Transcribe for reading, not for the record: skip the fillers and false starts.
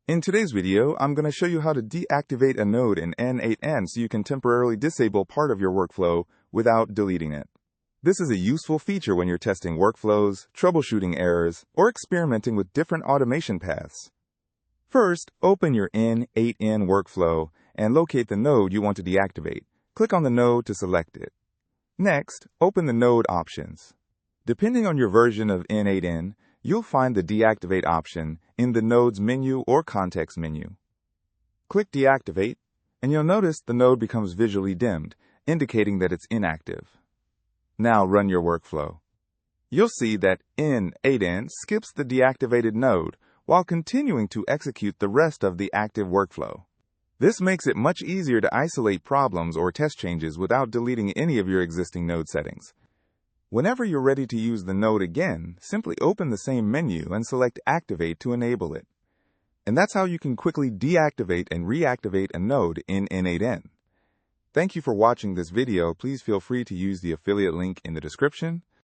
In today's video, I'm going to show you how to deactivate a node in N8N so you can temporarily disable part of your workflow without deleting it. This is a useful feature when you're testing workflows, troubleshooting errors, or experimenting with different automation paths. First, open your N8N workflow and locate the node you want to deactivate. Click on the node to select it. Next, open the node options. Depending on your version of N8N, you'll find the Deactivate option in the Nodes menu or Context menu. Click Deactivate, and you'll notice the node becomes visually dimmed, indicating that it's inactive. Now run your workflow. You'll see that N8N skips the deactivated node while continuing to execute the rest of the active workflow. This makes it much easier to isolate problems or test changes without deleting any of your existing node settings. Whenever you're ready to use the node again, simply open the same menu and select Activate to enable it. And that's how you can quickly deactivate and reactivate a node in N8N. Thank you for watching this video. Please feel free to use the affiliate link in the description